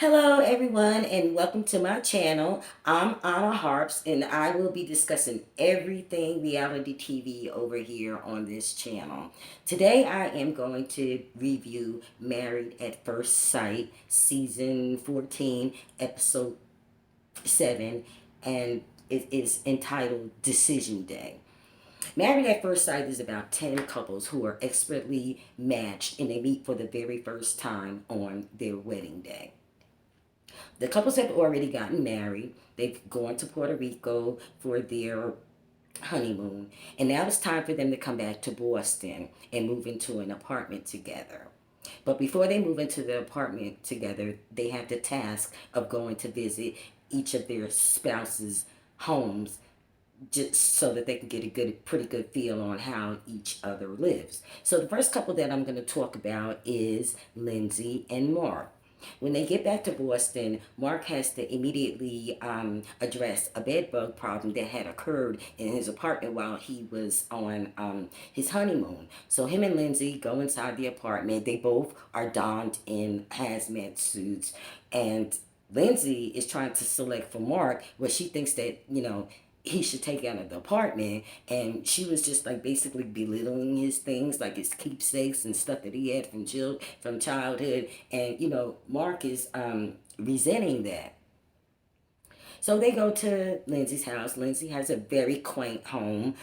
Hello everyone and welcome to my channel. I'm Onna Harps and I will be discussing everything reality TV over here on this channel. Today I am going to review Married at First Sight season 14 episode 7, and it is entitled Decision Day. Married at First Sight is about 10 couples who are expertly matched and they meet for the very first time on their wedding day. The couples have already gotten married. They've gone to Puerto Rico for their honeymoon. And now it's time for them to come back to Boston and move into an apartment together. But before they move into the apartment together, they have the task of going to visit each of their spouses' homes just so that they can get a pretty good feel on how each other lives. So the first couple that I'm going to talk about is Lindsay and Mark. When they get back to Boston, Mark has to immediately address a bed bug problem that had occurred in his apartment while he was on his honeymoon. So him and Lindsay go inside the apartment. They both are donned in hazmat suits, and Lindsay is trying to select for Mark what she thinks that, he should take out of the apartment, and she was just like basically belittling his things, like his keepsakes and stuff that he had from childhood. And Mark is resenting that. So they go to Lindsay's house. Lindsay has a very quaint home.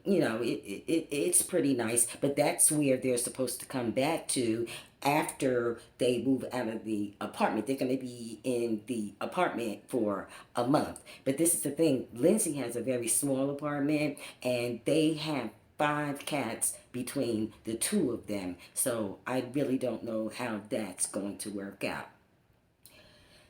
It's pretty nice, but that's where they're supposed to come back to after they move out of the apartment. They're going to be in the apartment for a month. But this is the thing. Lindsay has a very small apartment, and they have 5 cats between the two of them. So I really don't know how that's going to work out.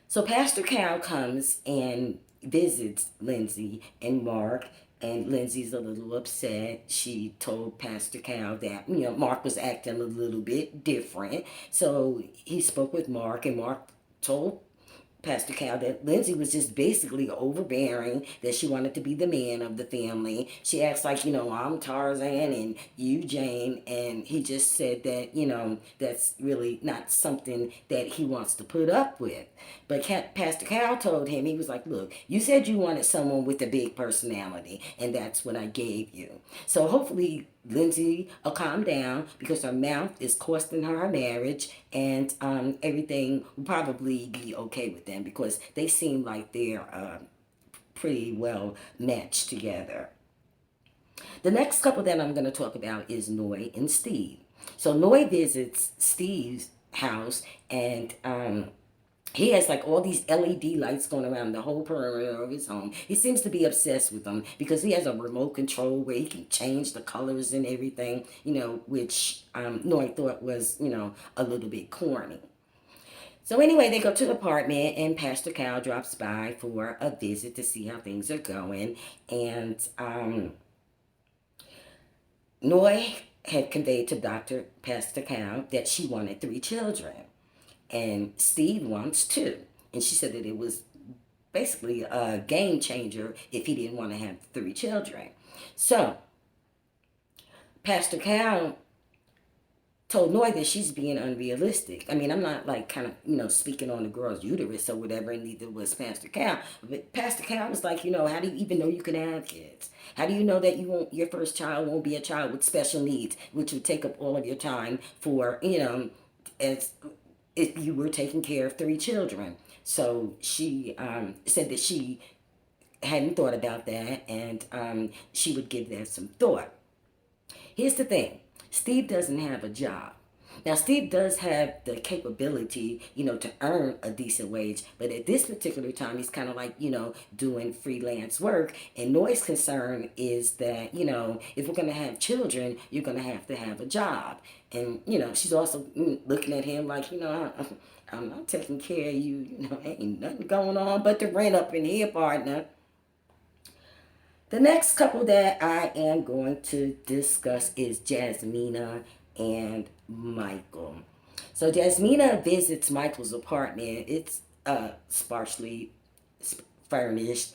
So Pastor Cal comes and visits Lindsay and Mark, and Lindsay's a little upset. She told Pastor Cal that, Mark was acting a little bit different. So he spoke with Mark, and Mark told Pastor Cal that Lindsay was just basically overbearing, that she wanted to be the man of the family. She acts like, I'm Tarzan and you Jane, and he just said that, that's really not something that he wants to put up with. But Pastor Cal told him, he was like, look, you said you wanted someone with a big personality, and that's what I gave you. So hopefully Lindsay will calm down because her mouth is costing her marriage, and everything will probably be okay with them because they seem like they're pretty well matched together. The next couple that I'm going to talk about is Noy and Steve. So Noy visits Steve's house, and he has like all these LED lights going around the whole perimeter of his home. He seems to be obsessed with them because he has a remote control where he can change the colors and everything, which Noy thought was, a little bit corny. So anyway, they go to the apartment, and Pastor Cal drops by for a visit to see how things are going. And Noy had conveyed to Pastor Cal that she wanted 3 children, and Steve wants 2. And she said that it was basically a game changer if he didn't want to have 3 children. So Pastor Cal told Noy that she's being unrealistic. I mean, I'm not like kind of, speaking on the girl's uterus or whatever, and neither was Pastor Cal. But Pastor Cal was like, how do you even know you can have kids? How do you know that your first child won't be a child with special needs, which would take up all of your time for, as if you were taking care of 3 children? So she said that she hadn't thought about that, and she would give that some thought. Here's the thing. Steve doesn't have a job. Now, Steve does have the capability, to earn a decent wage, but at this particular time, he's kind of like, doing freelance work. And Noy's concern is that, if we're going to have children, you're going to have a job. And, she's also looking at him like, I'm not taking care of you, ain't nothing going on but the rent up in here, partner. The next couple that I am going to discuss is Jasmina and Michael. So Jasmina visits Michael's apartment. It's sparsely furnished.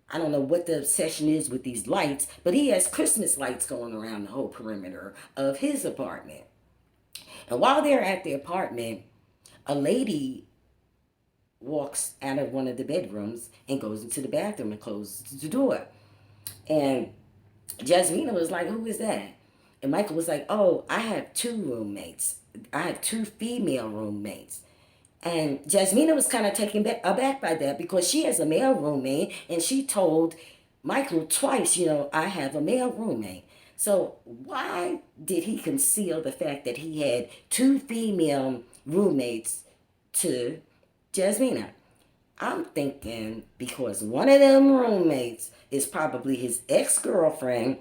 I don't know what the obsession is with these lights, but he has Christmas lights going around the whole perimeter of his apartment. And while they're at the apartment, a lady walks out of one of the bedrooms and goes into the bathroom and closes the door. And Jasmina was like, who is that? And Michael was like, oh, I have two roommates. I have two female roommates. And Jasmina was kind of taken aback by that because she has a male roommate and she told Michael twice, I have a male roommate. So why did he conceal the fact that he had two female roommates to Jasmina? I'm thinking because one of them roommates is probably his ex-girlfriend,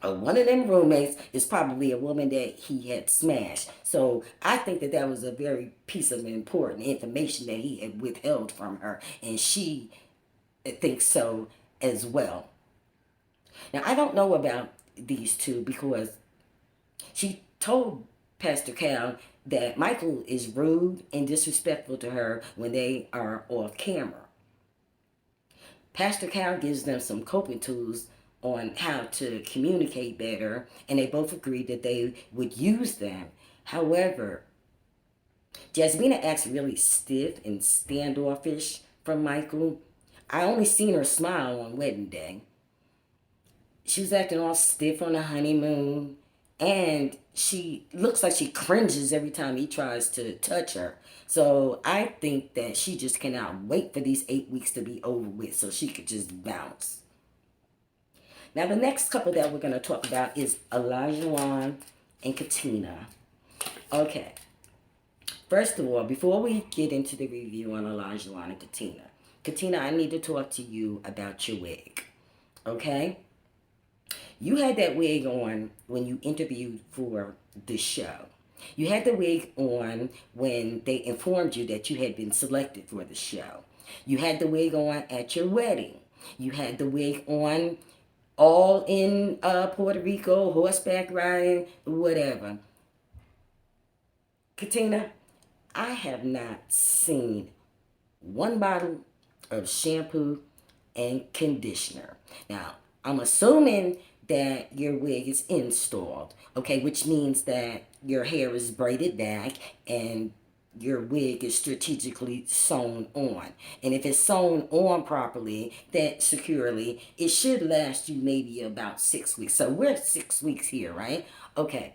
or one of them roommates is probably a woman that he had smashed. So I think that that was a very piece of important information that he had withheld from her, and she thinks so as well. Now, I don't know about these two because she told Pastor Cal that Michael is rude and disrespectful to her when they are off camera. Pastor Cal gives them some coping tools on how to communicate better, and they both agreed that they would use them. However, Jasmina acts really stiff and standoffish from Michael. I only seen her smile on wedding day. She was acting all stiff on the honeymoon, and she looks like she cringes every time he tries to touch her. So I think that she just cannot wait for these 8 weeks to be over with so she could just bounce. Now the next couple that we're going to talk about is Olajuwon and Katina. Okay. First of all, before we get into the review on Olajuwon and Katina, Katina, I need to talk to you about your wig. Okay? You had that wig on when you interviewed for the show. You had the wig on when they informed you that you had been selected for the show. You had the wig on at your wedding. You had the wig on all in Puerto Rico, horseback riding, whatever. Katina, I have not seen one bottle of shampoo and conditioner. Now, I'm assuming that your wig is installed, okay, which means that your hair is braided back and your wig is strategically sewn on. And if it's sewn on properly, that securely, it should last you maybe about 6 weeks. So we're 6 weeks here, right? Okay.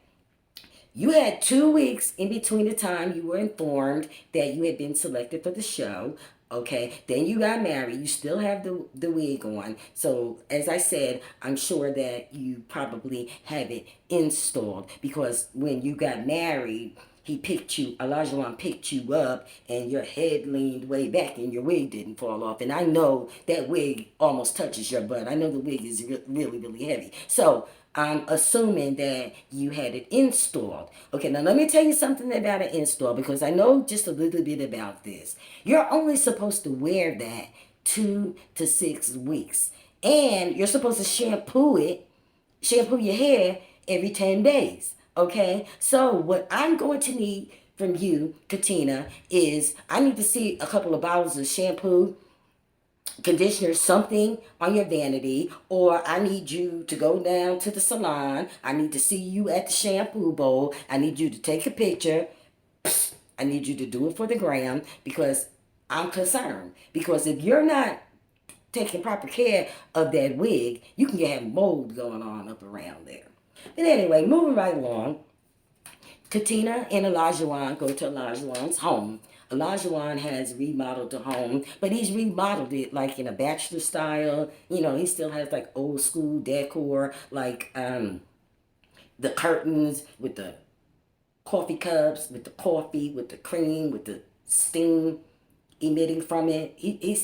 You had 2 weeks in between the time you were informed that you had been selected for the show. Okay, then you got married. You still have the wig on. So, as I said, I'm sure that you probably have it installed because when you got married, Olajuwon picked you up and your head leaned way back and your wig didn't fall off. And I know that wig almost touches your butt. I know the wig is really, really heavy. So, I'm assuming that you had it installed. Okay, now let me tell you something about an install because I know just a little bit about this. You're only supposed to wear that 2 to 6 weeks. And you're supposed to shampoo your hair every 10 days. Okay, so what I'm going to need from you, Katina, is I need to see a couple of bottles of shampoo, conditioner, something on your vanity, or I need you to go down to the salon. I need to see you at the shampoo bowl. I need you to take a picture. I need you to do it for the gram because I'm concerned. Because if you're not taking proper care of that wig, you can have mold going on up around there. But anyway, moving right along, Katina and Olajuwon go to Olajuwon's home. Olajuwon has remodeled the home, but he's remodeled it like in a bachelor style. He still has like old school decor, like the curtains with the coffee cups, with the coffee, with the cream, with the steam emitting from it.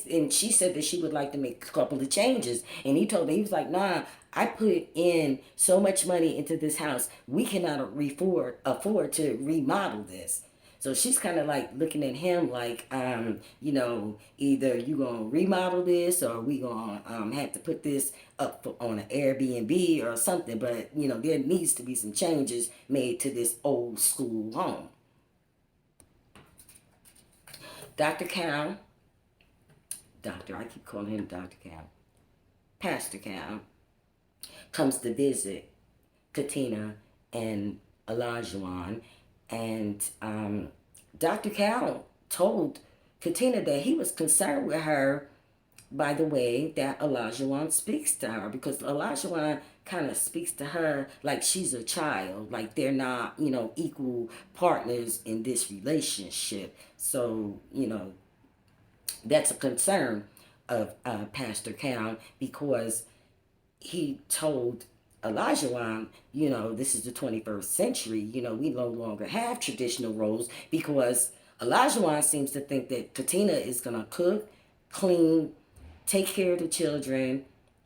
And she said that she would like to make a couple of changes. And he told her, he was like, nah, I put in so much money into this house. We cannot afford to remodel this. So she's kind of like looking at him like, either you going to remodel this or we going to have to put this up on an Airbnb or something. But, there needs to be some changes made to this old school home. Dr. Cal, I keep calling him Dr. Cal, Pastor Cal, comes to visit Katina and Olajuwon, and Dr. Cal told Katina that he was concerned with her by the way that Olajuwon speaks to her, because Olajuwon kind of speaks to her like she's a child, like they're not, equal partners in this relationship. So, that's a concern of Pastor Cal, because he told Olajuwon, this is the 21st century, we no longer have traditional roles, because Olajuwon seems to think that Katina is going to cook, clean, take care of the children,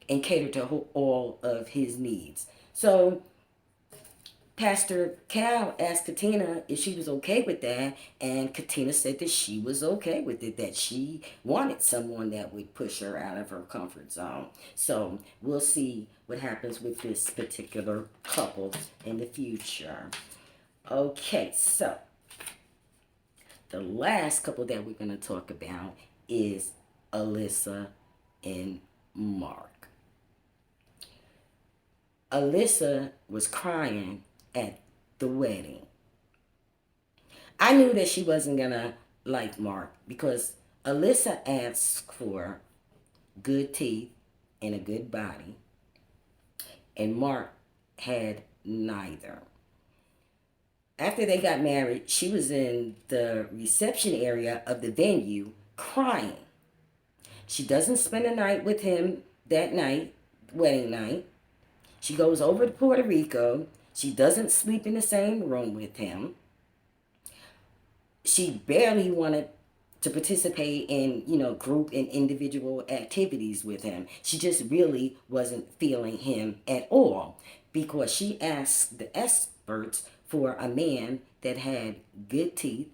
and cater to all of his needs. So Pastor Cal asked Katina if she was okay with that, and Katina said that she was okay with it, that she wanted someone that would push her out of her comfort zone. So we'll see what happens with this particular couple in the future. Okay, so the last couple that we're going to talk about is Alyssa and Mark. Alyssa was crying at the wedding. I knew that she wasn't gonna like Mark, because Alyssa asked for good teeth and a good body, and Mark had neither. After they got married, she was in the reception area of the venue crying. She doesn't spend the night with him that night, wedding night. She goes over to Puerto Rico. She doesn't sleep in the same room with him. She barely wanted to participate in, group and individual activities with him. She just really wasn't feeling him at all, because she asked the experts for a man that had good teeth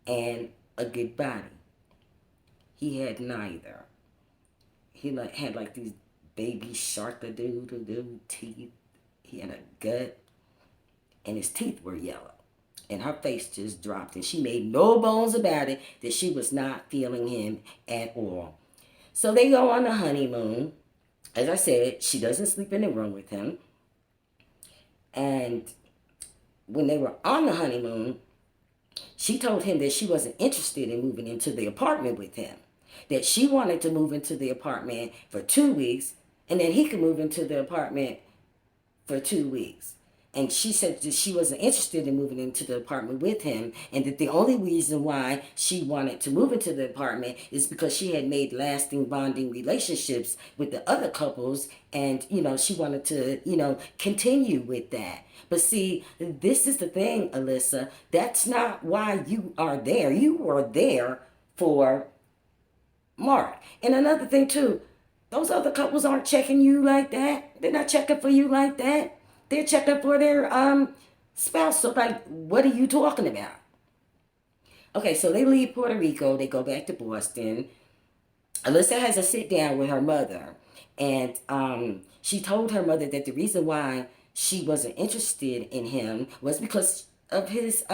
and a good body. He had neither. He had like these baby shark teeth. He had a gut, and his teeth were yellow, and her face just dropped, and she made no bones about it that she was not feeling him at all. So they go on the honeymoon. As I said, she doesn't sleep in the room with him. And when they were on the honeymoon, she told him that she wasn't interested in moving into the apartment with him, that she wanted to move into the apartment for 2 weeks, and then he could move into the apartment for 2 weeks. And she said that she wasn't interested in moving into the apartment with him, and that the only reason why she wanted to move into the apartment is because she had made lasting bonding relationships with the other couples, and she wanted to continue with that. But see, this is the thing, Alyssa, that's not why you are there. You are there for Mark. And another thing too, those other couples aren't checking you like that. They're not checking for you like that. They're checking for their spouse. So like, what are you talking about? Okay, so they leave Puerto Rico. They go back to Boston. Alyssa has a sit down with her mother. And she told her mother that the reason why she wasn't interested in him was because of his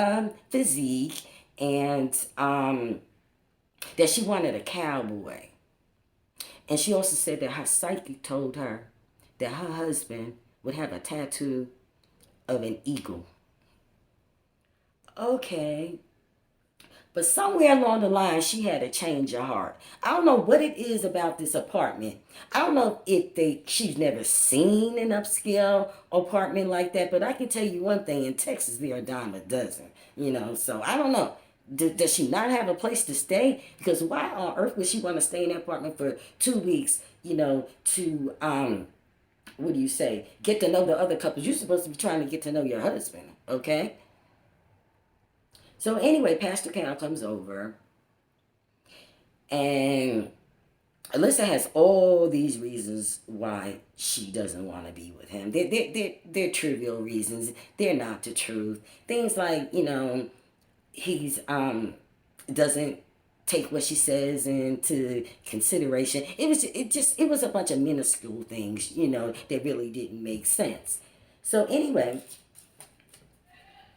physique, and that she wanted a cowboy. And she also said that her psychic told her that her husband would have a tattoo of an eagle. Okay. But somewhere along the line, she had a change of heart. I don't know what it is about this apartment. I don't know if she's never seen an upscale apartment like that, but I can tell you one thing, in Texas, they're a dime a dozen, so I don't know. Does she not have a place to stay? Because why on earth would she want to stay in that apartment for 2 weeks, to, what do you say, get to know the other couples? You're supposed to be trying to get to know your husband, okay? So anyway, Pastor Cal comes over, and Alyssa has all these reasons why she doesn't want to be with him. They're trivial reasons. They're not the truth. Things like, he's doesn't take what she says into consideration. It was a bunch of minuscule things, that really didn't make sense. So anyway,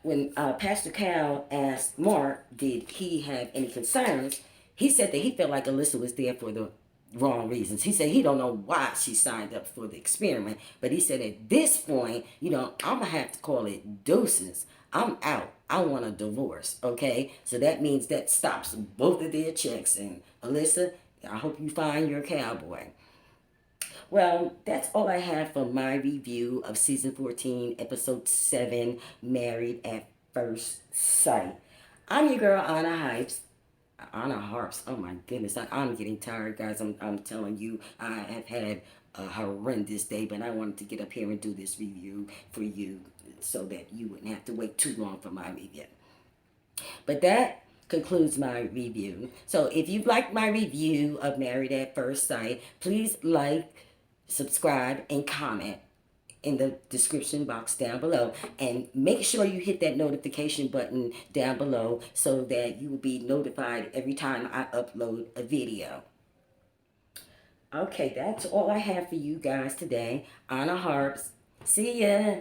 when Pastor Cal asked Mark, did he have any concerns, he said that he felt like Alyssa was there for the wrong reasons. He said he don't know why she signed up for the experiment, but he said at this point, I'm gonna have to call it deuces. I'm out. I want a divorce. Okay, so that means that stops both of their checks. And Alyssa, I hope you find your cowboy. Well, that's all I have for my review of season 14, episode 7, Married at First Sight. I'm your girl, Onna Harps. Onna Harps. Oh my goodness, I'm getting tired, guys. I'm telling you, I have had a horrendous day, but I wanted to get up here and do this review for you so that you wouldn't have to wait too long for my review. But that concludes my review. So if you liked my review of Married at First Sight, please like, subscribe, and comment in the description box down below, and make sure you hit that notification button down below so that you will be notified every time I upload a video. Okay, that's all I have for you guys today. Onna Harps. See ya.